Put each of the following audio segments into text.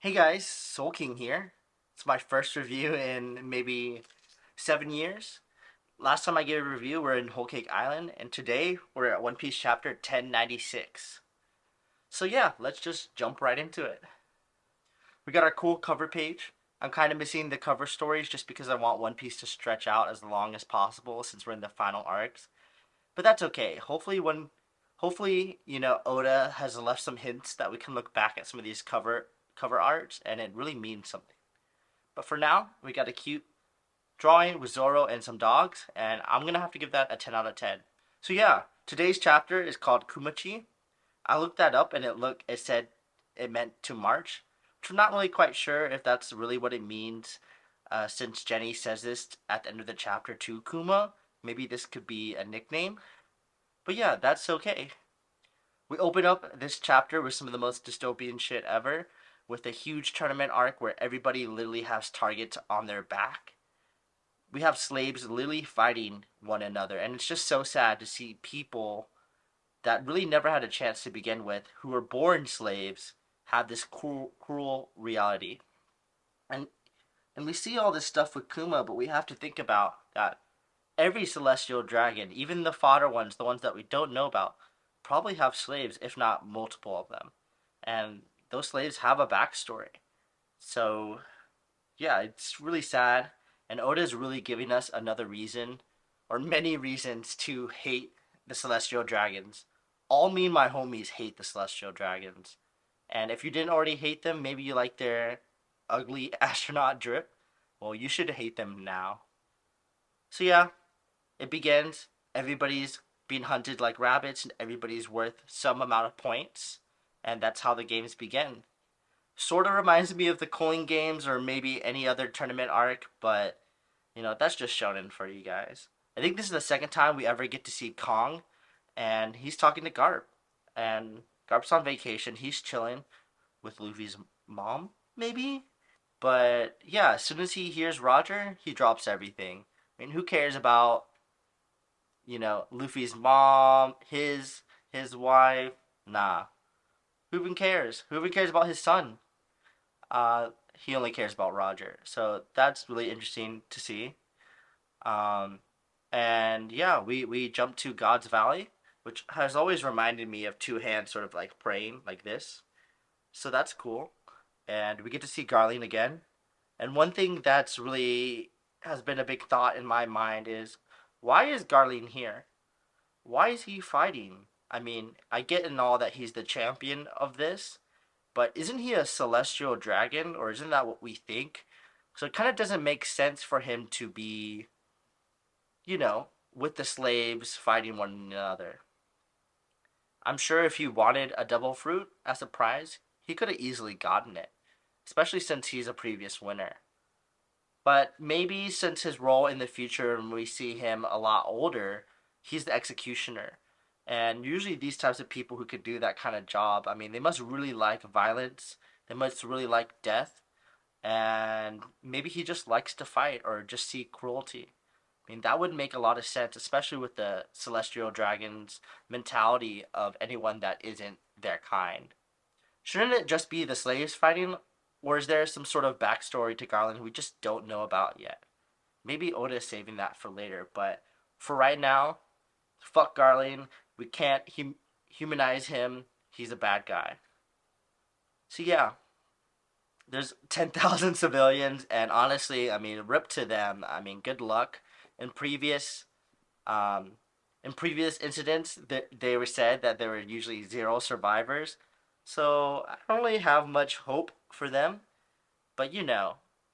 Hey guys, Soul King here. It's my first review in maybe 7 years. Last time I gave a review, we're in Whole Cake Island, and today we're at One Piece chapter 1096. So yeah, let's just jump right into it. We got our cool cover page. I'm kind of missing the cover stories just because I want One Piece to stretch out as long as possible since we're in the final arcs. But that's okay. Hopefully, Oda has left some hints that we can look back at some of these cover arts and it really means something. But for now, we got a cute drawing with Zoro and some dogs, and I'm gonna have to give that a 10 out of 10. So yeah, today's chapter is called Kumachi. I looked that up and it said it meant to march, which I'm not really quite sure if that's really what it means. Since Jenny says this at the end of the chapter to Kuma, maybe this could be a nickname. But yeah, that's okay. We open up this chapter with some of the most dystopian shit ever, with a huge tournament arc where everybody literally has targets on their back. We have slaves literally fighting one another, and it's just so sad to see people that really never had a chance to begin with, who were born slaves, have this cruel reality. And and we see all this stuff with Kuma, but we have to think about that every celestial dragon, even the fodder ones, the ones that we don't know about, probably have slaves, if not multiple of them. And those slaves have a backstory. So, yeah, it's really sad. And Oda is really giving us another reason, or many reasons, to hate the celestial dragons. All me and my homies hate the celestial dragons. And if you didn't already hate them, maybe you like their ugly astronaut drip. Well, you should hate them now. So, yeah, it begins. Everybody's being hunted like rabbits, and everybody's worth some amount of points, and that's how the games begin. Sort of reminds me of the coin games or maybe any other tournament arc, but that's just shonen for you guys. I think this is the second time we ever get to see Kong, and he's talking to Garp, and Garp's on vacation. He's chilling with Luffy's mom, maybe. But yeah, as soon as he hears Roger, he drops everything. I mean, who cares about Luffy's mom, his wife? Nah. Who even cares? Who even cares about his son? He only cares about Roger. So that's really interesting to see. Um, and yeah, we jump to God's Valley, which has always reminded me of two hands sort of like praying like this. So that's cool. And we get to see Garline again. And one thing that's really has been a big thought in my mind is why is Garline here? Why is he fighting? I mean, I get in all that he's the champion of this, but isn't he a celestial dragon, or isn't that what we think? So it kind of doesn't make sense for him to be, with the slaves fighting one another. I'm sure if he wanted a double fruit as a prize, he could have easily gotten it, especially since he's a previous winner. But maybe since his role in the future, and we see him a lot older, he's the executioner. And usually these types of people who could do that kind of job, I mean, they must really like violence. They must really like death. And maybe he just likes to fight or just see cruelty. I mean, that would make a lot of sense, especially with the celestial dragon's mentality of anyone that isn't their kind. Shouldn't it just be the slaves fighting, or is there some sort of backstory to Garland we just don't know about yet? Maybe Oda is saving that for later, but for right now, fuck Garland. We can't humanize him. He's a bad guy. So yeah, there's 10,000 civilians, and honestly, I mean, rip to them. I mean, good luck. In previous, um, in previous incidents, they were said that there were usually zero survivors. So I don't really have much hope for them. But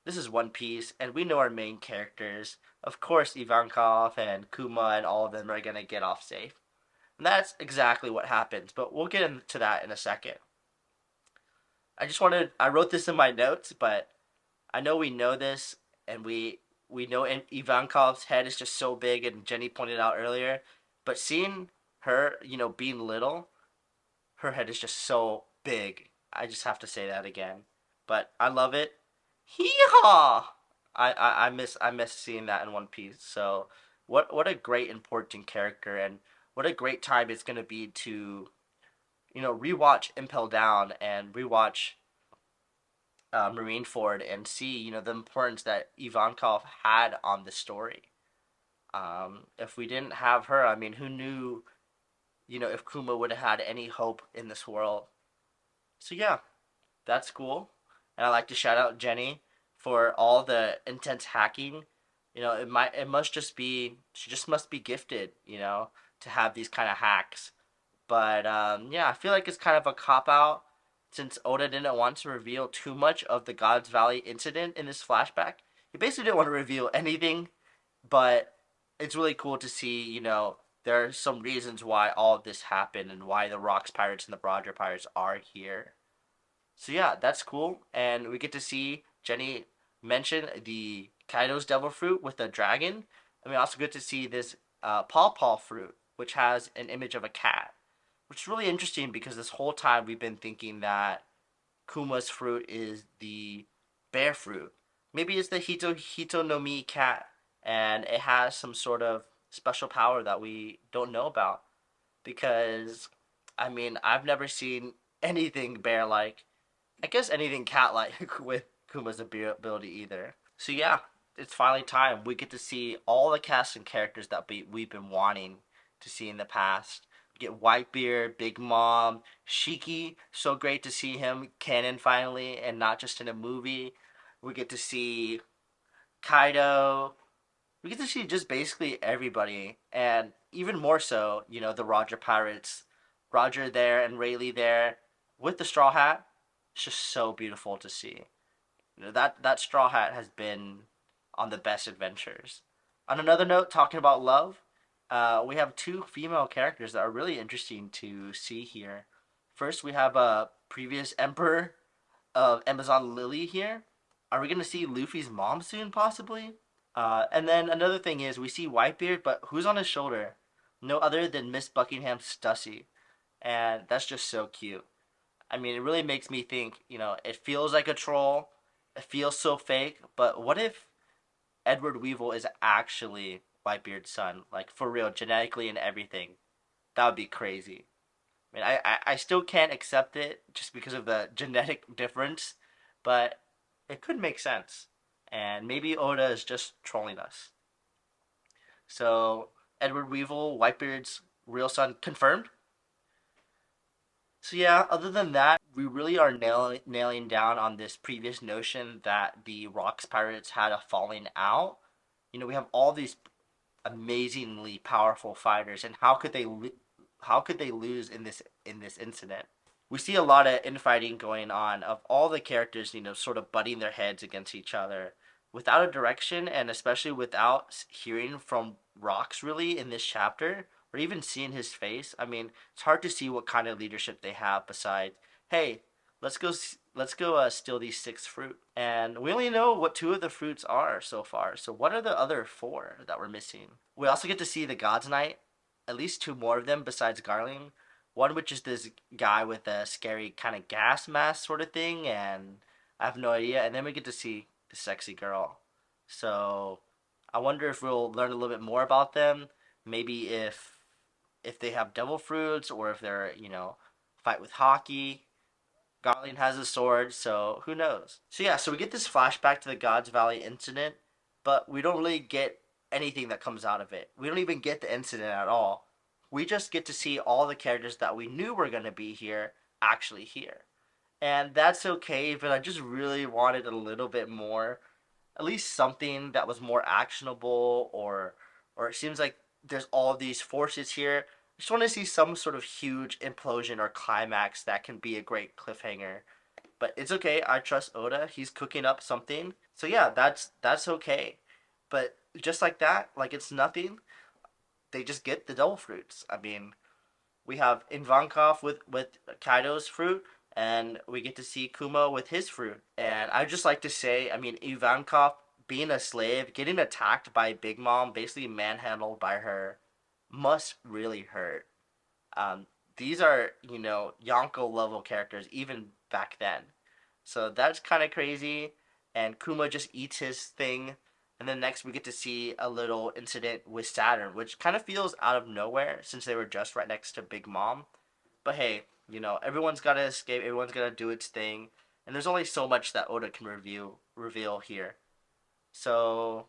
this is One Piece, and we know our main characters. Of course, Ivankov and Kuma and all of them are gonna get off safe. And that's exactly what happens, but we'll get into that in a second. I wrote this in my notes, but I know we know this, and we know Ivankov's head is just so big, and Jenny pointed out earlier, but seeing her, being little, her head is just so big. I just have to say that again. But I love it. Hee haw! I miss seeing that in One Piece. So what a great important character, and what a great time it's gonna be to rewatch Impel Down and rewatch Marineford and see, the importance that Ivankov had on the story. If we didn't have her, I mean, who knew, if Kuma would have had any hope in this world? So yeah, that's cool. And I like to shout out Jenny for all the intense hacking. It must just be she just must be gifted, to have these kind of hacks. But yeah, I feel like it's kind of a cop out since Oda didn't want to reveal too much of the Gods Valley incident in this flashback. He basically didn't want to reveal anything, but it's really cool to see, there are some reasons why all of this happened and why the Rocks Pirates and the Roger Pirates are here. So yeah, that's cool, and we get to see Jenny mention the Kaido's Devil Fruit with the dragon, and we also get to see this Paw Paw fruit, which has an image of a cat, which is really interesting because this whole time we've been thinking that Kuma's fruit is the bear fruit. Maybe it's the Hito no Mi cat, and it has some sort of special power that we don't know about. Because, I mean, I've never seen anything bear like. I guess anything cat like with Kuma's ability either. So yeah, it's finally time. We get to see all the cast and characters that we've been wanting to see in the past. We get Whitebeard, Big Mom, Shiki. So great to see him canon finally and not just in a movie. We get to see Kaido. We get to see just basically everybody, and even more so, the Roger Pirates, Roger there and Rayleigh there with the straw hat. It's just so beautiful to see. That straw hat has been on the best adventures. On another note, talking about love, we have two female characters that are really interesting to see here. First, we have a previous emperor of Amazon Lily here. Are we gonna see Luffy's mom soon, possibly? And then another thing is we see Whitebeard, but who's on his shoulder? No other than Miss Buckingham Stussy, and that's just so cute. I mean, it really makes me think. It feels like a troll. It feels so fake. But what if Edward Weevil is actually Whitebeard's son, like for real, genetically and everything? That would be crazy. I mean, I still can't accept it just because of the genetic difference, but it could make sense. And maybe Oda is just trolling us. So, Edward Weevil, Whitebeard's real son, confirmed. So yeah, other than that, we really are nailing down on this previous notion that the Rocks Pirates had a falling out. We have all these amazingly powerful fighters, and how could they lose in this incident? We see a lot of infighting going on of all the characters, sort of butting their heads against each other without a direction, and especially without hearing from Rocks really in this chapter or even seeing his face. I mean, it's hard to see what kind of leadership they have besides, hey, let's go steal these six fruit. And we only know what two of the fruits are so far. So what are the other four that we're missing? We also get to see the God's Knight, at least two more of them besides Garling. One which is this guy with a scary kind of gas mask sort of thing, and I have no idea. And then we get to see the sexy girl. So I wonder if we'll learn a little bit more about them. Maybe if they have devil fruits or if they're fight with hockey. Garland has a sword, so who knows? So yeah, so we get this flashback to the Gods Valley incident, but we don't really get anything that comes out of it. We don't even get the incident at all. We just get to see all the characters that we knew were going to be here actually here. And that's okay, but I just really wanted a little bit more, at least something that was more actionable, or it seems like there's all these forces here. I just want to see some sort of huge implosion or climax that can be a great cliffhanger. But it's okay. I trust Oda. He's cooking up something. So yeah, that's okay. But just like that, like it's nothing. They just get the devil fruits. I mean, we have Ivankov with Kaido's fruit, and we get to see Kuma with his fruit. And I just like to say, I mean, Ivankov being a slave, getting attacked by Big Mom, basically manhandled by her, must really hurt. Um, these are, Yonko level characters even back then. So that's kind of crazy. And Kuma just eats his thing. And then next we get to see a little incident with Saturn, which kind of feels out of nowhere since they were just right next to Big Mom. But hey, everyone's got to escape. Everyone's got to do its thing. and there's only so much that Oda can reveal here. So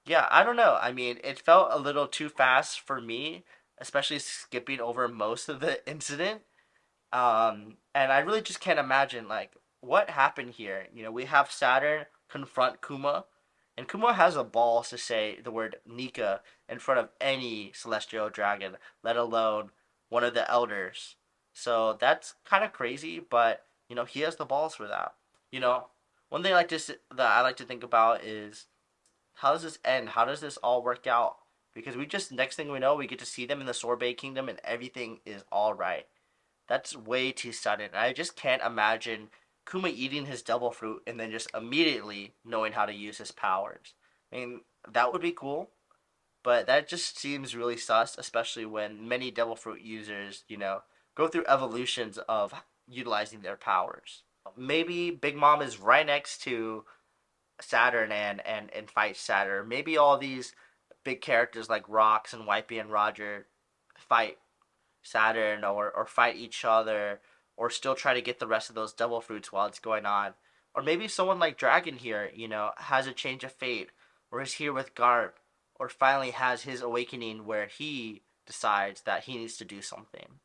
yeah, I don't know. I mean, it felt a little too fast for me, especially skipping over most of the incident. And I really just can't imagine like what happened here. You know, we have Saturn confront Kuma, and Kuma has the balls to say the word Nika in front of any celestial dragon, let alone one of the elders. So that's kind of crazy, but you know he has the balls for that. You know, one thing that I like to think about is how does this end? How does this all work out? Because we just next thing we know, we get to see them in the Sorbet Kingdom, and everything is all right. That's way too sudden. I just can't imagine Kuma eating his devil fruit and then just immediately knowing how to use his powers. I mean, that would be cool, but that just seems really sus, especially when many devil fruit users, you know, go through evolutions of utilizing their powers. Maybe Big Mom is right next to Saturn and fight Saturn. Maybe all these big characters like Rox and Wipey and Roger fight Saturn or fight each other or still try to get the rest of those devil fruits while it's going on. Or maybe someone like Dragon here, you know, has a change of fate or is here with Garp or finally has his awakening where he decides that he needs to do something.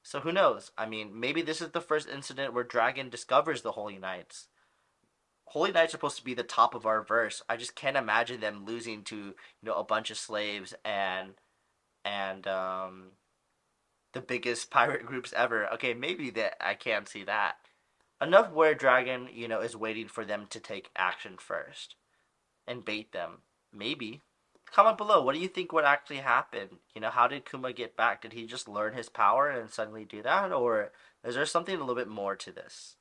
So who knows? I mean, maybe this is the first incident where Dragon discovers the Holy Knights. Holy Knights are supposed to be the top of our verse. I just can't imagine them losing to, you know, a bunch of slaves and the biggest pirate groups ever. Okay, maybe that I can't see that. Enough where Dragon, you know, is waiting for them to take action first and bait them. Maybe. Comment below. What do you think would actually happen? You know, how did Kuma get back? Did he just learn his power and suddenly do that, or is there something a little bit more to this?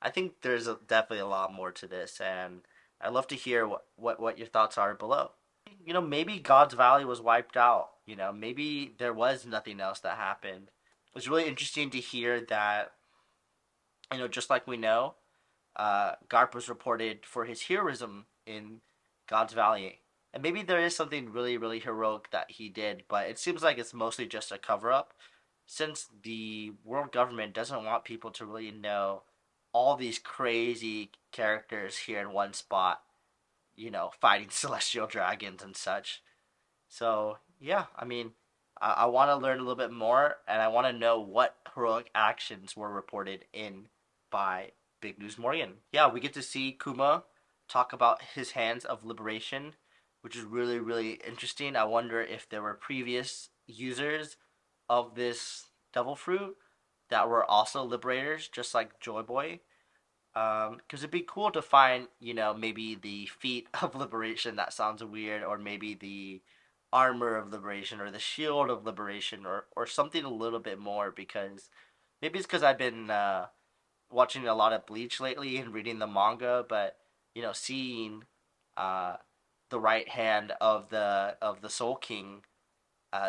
I think definitely a lot more to this, and I'd love to hear what your thoughts are below. You know, maybe God's Valley was wiped out. You know, maybe there was nothing else that happened. It was really interesting to hear that, you know, just like we know, Garp was reported for his heroism in God's Valley. And maybe there is something really, really heroic that he did, but it seems like it's mostly just a cover up since the world government doesn't want people to really know all these crazy characters here in one spot, you know, fighting celestial dragons and such. So yeah, I mean, I want to learn a little bit more, and I want to know what heroic actions were reported in by Big News Morgan. Yeah, we get to see Kuma talk about his hands of liberation, which is really really interesting. I wonder if there were previous users of this devil fruit that were also liberators, just like Joy Boy. Because it'd be cool to find, you know, maybe the feet of liberation. That sounds weird, or maybe the armor of liberation, or the shield of liberation, or something a little bit more. Because maybe it's because I've been watching a lot of Bleach lately and reading the manga, but you know, seeing uh, the right hand of the Soul King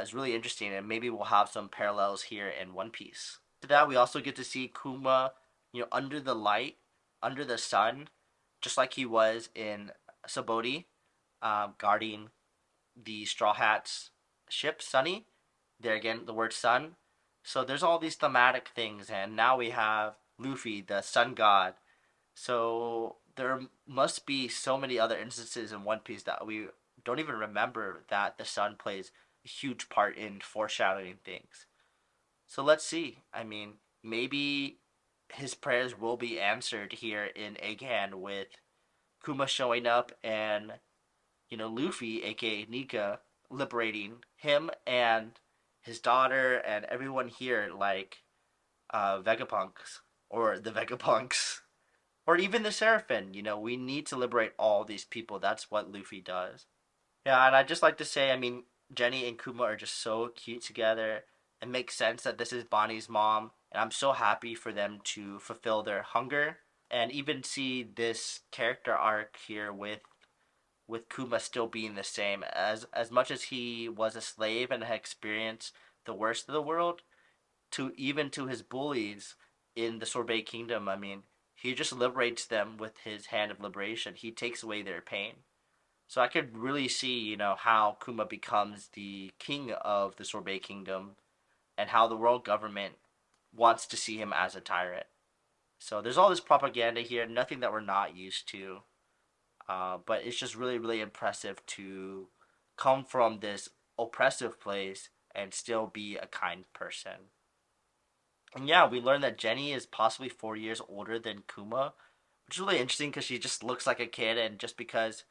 is really interesting, and maybe we'll have some parallels here in One Piece. To that, we also get to see Kuma, you know, under the light, under the sun, just like he was in Saboti, guarding the Straw Hats ship, Sunny. There again, the word sun. So there's all these thematic things, and now we have Luffy, the sun god. So there must be so many other instances in One Piece that we don't even remember that the sun plays a huge part in foreshadowing things. So let's see. I mean, maybe his prayers will be answered here in Egghead with Kuma showing up and, you know, Luffy, aka Nika, liberating him and his daughter and everyone here, like Vegapunks or the Vegapunks or even the Seraphim. You know, we need to liberate all these people. That's what Luffy does. Yeah, and I'd just like to say, I mean, Jenny and Kuma are just so cute together. It makes sense that this is Bonnie's mom, and I'm so happy for them to fulfill their hunger and even see this character arc here with Kuma still being the same. As much as he was a slave and had experienced the worst of the world, to even to his bullies in the Sorbet Kingdom, I mean, he just liberates them with his hand of liberation. He takes away their pain. So I could really see, you know, how Kuma becomes the king of the Sorbet Kingdom and how the world government wants to see him as a tyrant. So there's all this propaganda here, nothing that we're not used to. But it's just really, really impressive to come from this oppressive place and still be a kind person. And yeah, we learned that Jenny is possibly 4 years older than Kuma, which is really interesting because she just looks like a kid, and just because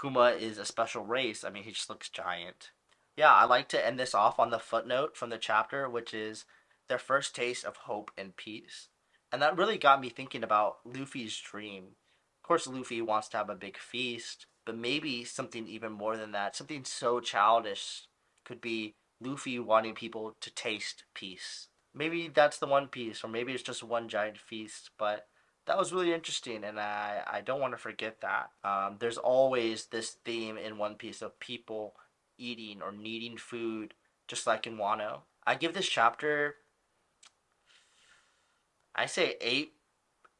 Kuma is a special race, I mean, he just looks giant. Yeah, I like to end this off on the footnote from the chapter, which is their first taste of hope and peace. And that really got me thinking about Luffy's dream. Of course, Luffy wants to have a big feast, but maybe something even more than that, something so childish, could be Luffy wanting people to taste peace. Maybe that's the One Piece, or maybe it's just one giant feast, but that was really interesting, and I don't want to forget that. There's always this theme in One Piece of people eating or needing food, just like in Wano. I give this chapter, I say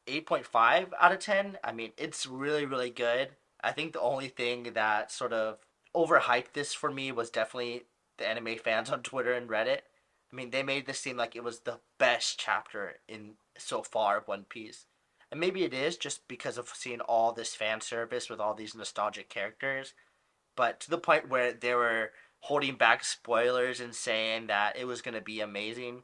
8.5 out of 10. I mean, it's really, really good. I think the only thing that sort of overhyped this for me was definitely the anime fans on Twitter and Reddit. I mean, they made this seem like it was the best chapter in so far of One Piece. And maybe it is just because of seeing all this fan service with all these nostalgic characters, but to the point where they were holding back spoilers and saying that it was going to be amazing.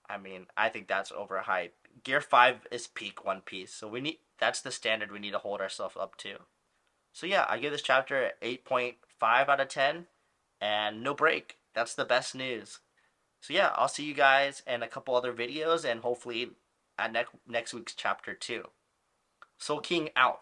I mean, I think that's overhyped. Gear 5 is peak One Piece, so we need that's the standard we need to hold ourselves up to. So yeah, I give this chapter 8.5 out of 10 and no break. That's the best news. So yeah, I'll see you guys in a couple other videos and hopefully at next week's chapter too. Soul King out.